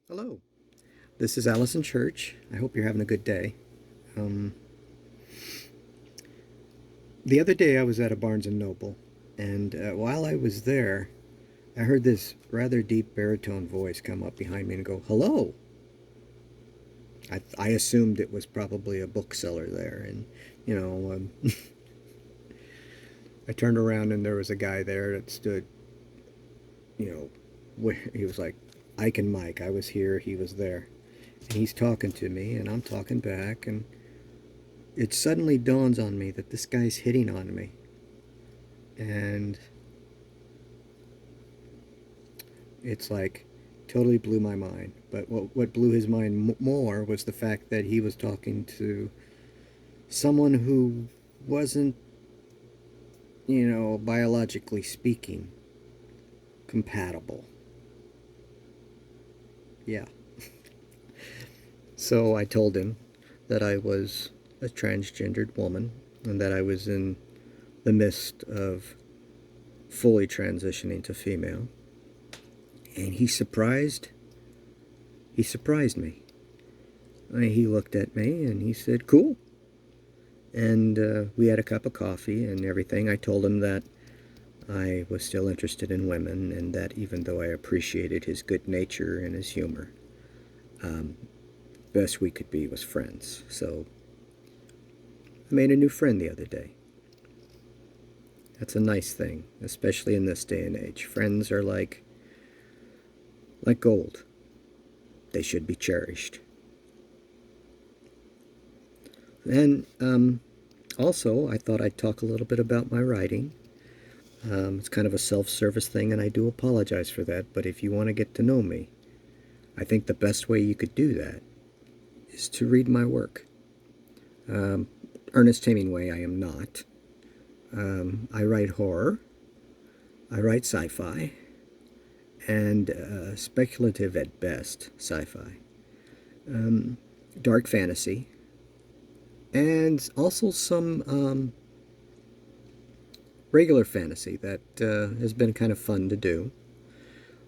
Hello, this is Allison Church. I hope you're having a good day. Um, the other day I was at a Barnes and Noble, and while I was there, I heard this rather deep baritone voice come up behind me and go, "Hello." I assumed it was probably a bookseller there, and you know, I turned around and there was a guy there that stood, you know, where he was like, Ike and Mike. I was here, he was there, and he's talking to me, and I'm talking back, and it suddenly dawns on me that this guy's hitting on me. And it's like totally blew my mind. But what blew his mind more was the fact that he was talking to someone who wasn't, biologically speaking, compatible. Yeah. So I told him that I was a transgendered woman and that I was in the midst of fully transitioning to female. And he surprised me. He looked at me and he said, "Cool." And we had a cup of coffee and everything. I told him that I was still interested in women and that even though I appreciated his good nature and his humor, um, best we could be was friends. So I made a new friend the other day. That's a nice thing, especially in this day and age. Friends are like gold. They should be cherished. And also, I thought I'd talk a little bit about my writing. It's kind of a self-service thing, and I do apologize for that. But if you want to get to know me, I think the best way you could do that is to read my work. Um, Ernest Hemingway, I am not. I write horror, I write sci fi, and speculative at best sci fi, um, dark fantasy, and also some regular fantasy that has been kind of fun to do.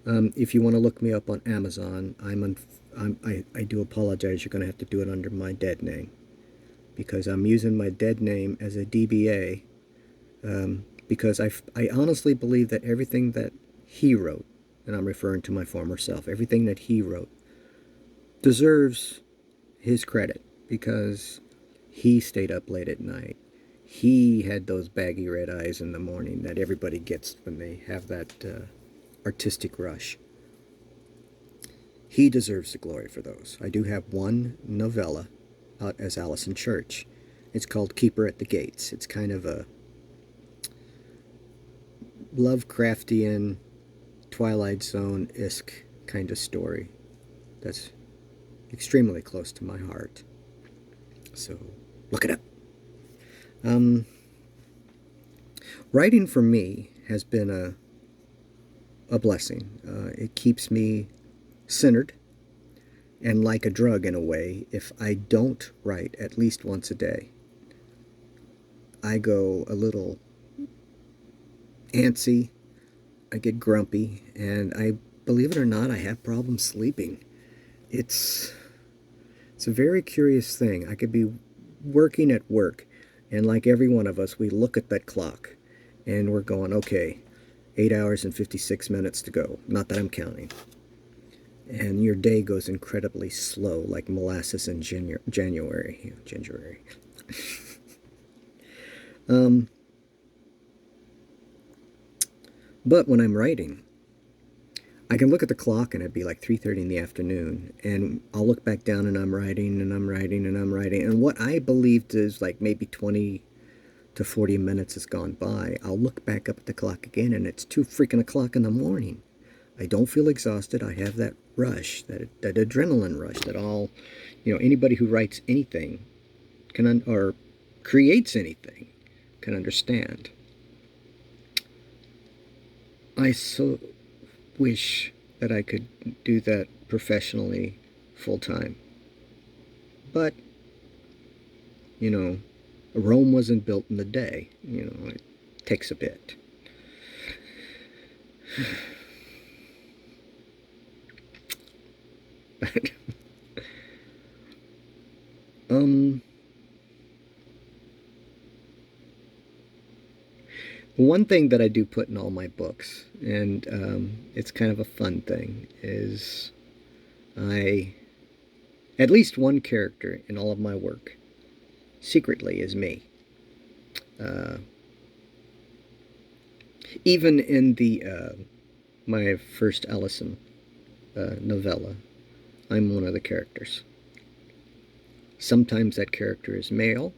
If you want to look me up on Amazon, I do apologize. You're going to have to do it under my dead name because I'm using my dead name as a DBA because I honestly believe that everything that he wrote, and I'm referring to my former self, everything that he wrote deserves his credit because he stayed up late at night. He had those baggy red eyes in the morning that everybody gets when they have that artistic rush. He deserves the glory for those. I do have one novella out as Allison Church. It's called Keeper at the Gates. It's kind of a Lovecraftian, Twilight Zone-esque kind of story that's extremely close to my heart. So look it up. Um, Writing for me has been a blessing. It keeps me centered and like a drug in a way. If I don't write at least once a day, I go a little antsy, I get grumpy, and I believe it or not, I have problems sleeping. It's it's a very curious thing. I could be working at work, and like every one of us, we look at that clock and we're going, okay, 8 hours and 56 minutes to go. Not that I'm counting. And your day goes incredibly slow, like molasses in January. January. Um, but when I'm writing, I can look at the clock and it'd be like 3:30 in the afternoon, and I'll look back down and I'm writing and I'm writing and I'm writing, and what I believed is like maybe 20 to 40 minutes has gone by. I'll look back up at the clock again and it's 2 freaking o'clock in the morning. I don't feel exhausted. I have that rush, that adrenaline rush that anybody who writes anything or creates anything can understand. I so wish that I could do that professionally full time. But, you know, Rome wasn't built in a day. It takes a bit. um, one thing that I do put in all my books, and it's kind of a fun thing, is I at least one character in all of my work secretly is me. Uh, Even in the my first Allison novella, I'm one of the characters. Sometimes that character is male,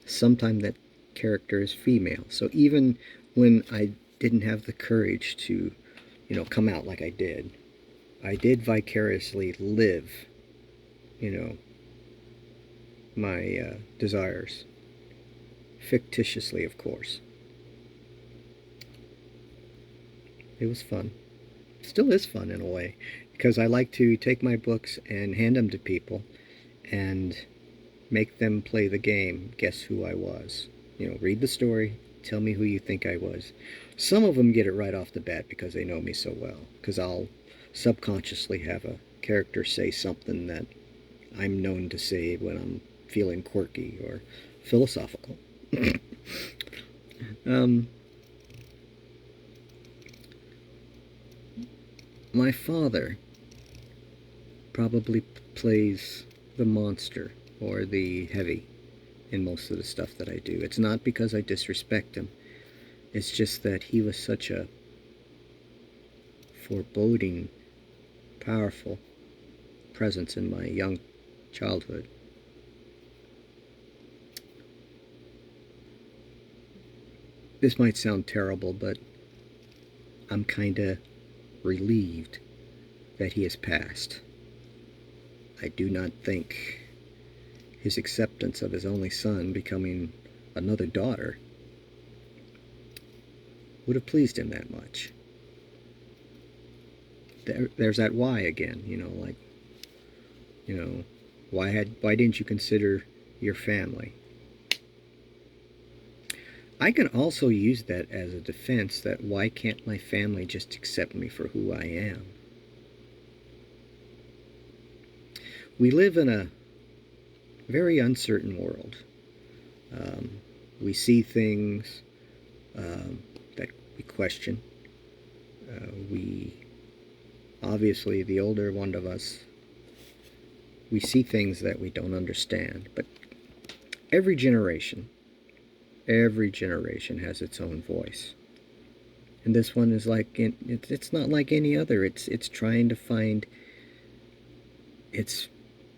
sometimes that character is female. So even when I didn't have the courage to, come out like I did vicariously live, you know, my desires, fictitiously, of course. It was fun. Still is fun in a way, because I like to take my books and hand them to people and make them play the game, guess who I was. Read the story, tell me who you think I was. Some of them get it right off the bat because they know me so well, because I'll subconsciously have a character say something that I'm known to say when I'm feeling quirky or philosophical. um, my father probably plays the monster or the heavy in most of the stuff that I do. It's not because I disrespect him. It's just that he was such a foreboding, powerful presence in my young childhood. This might sound terrible, but I'm kind of relieved that he has passed. I do not think his acceptance of his only son becoming another daughter would have pleased him that much. There's that why again, like, you know, why didn't you consider your family? I can also use that as a defense that why can't my family just accept me for who I am? We live in a very uncertain world. Um, we see things that we question. We obviously, the older one of us, we see things that we don't understand. But every generation, every generation has its own voice, and this one is like it's not like any other. It's trying to find its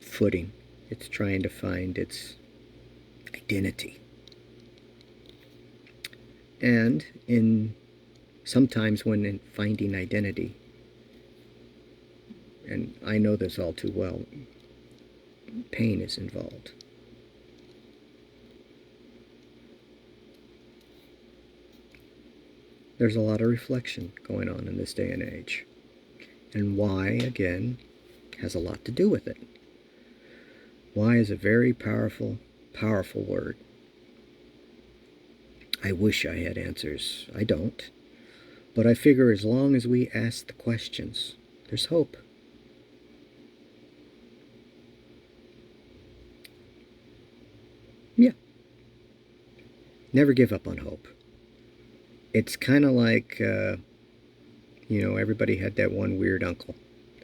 footing. It's trying to find its identity. And in sometimes when in finding identity, and I know this all too well, pain is involved. There's a lot of reflection going on in this day and age. And why, again, has a lot to do with it. Why is a very powerful, powerful word. I wish I had answers. I don't. But I figure as long as we ask the questions, there's hope. Yeah. Never give up on hope. It's kind of like, everybody had that one weird uncle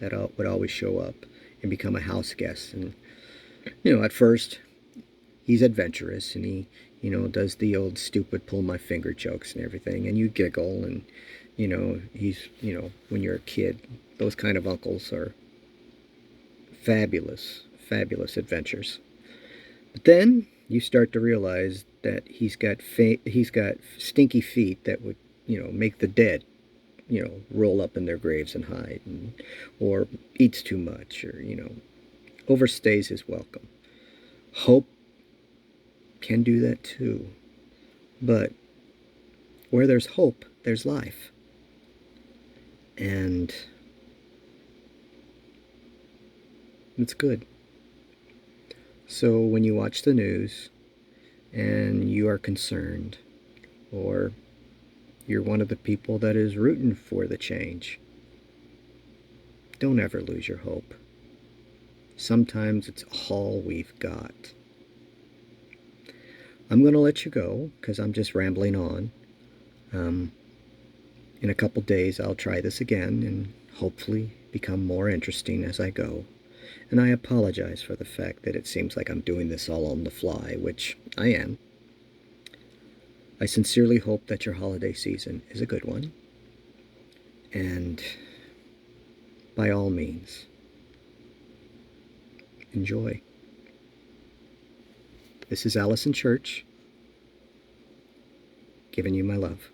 that would always show up and become a house guest. And, at first, he's adventurous and he, does the old stupid pull my finger jokes and everything. And you giggle and, he's, when you're a kid, those kind of uncles are fabulous, fabulous adventures. But then you start to realize that he's got stinky feet that would, make the dead, roll up in their graves and hide, or eats too much, or overstays his welcome. Hope can do that too, but where there's hope, there's life, and it's good. So when you watch the news and you are concerned, or you're one of the people that is rooting for the change, don't ever lose your hope. Sometimes it's all we've got. I'm going to let you go because I'm just rambling on. Um, in a couple days, I'll try this again and hopefully become more interesting as I go. And I apologize for the fact that it seems like I'm doing this all on the fly, which I am. I sincerely hope that your holiday season is a good one. And by all means, enjoy. This is Allison Church, giving you my love.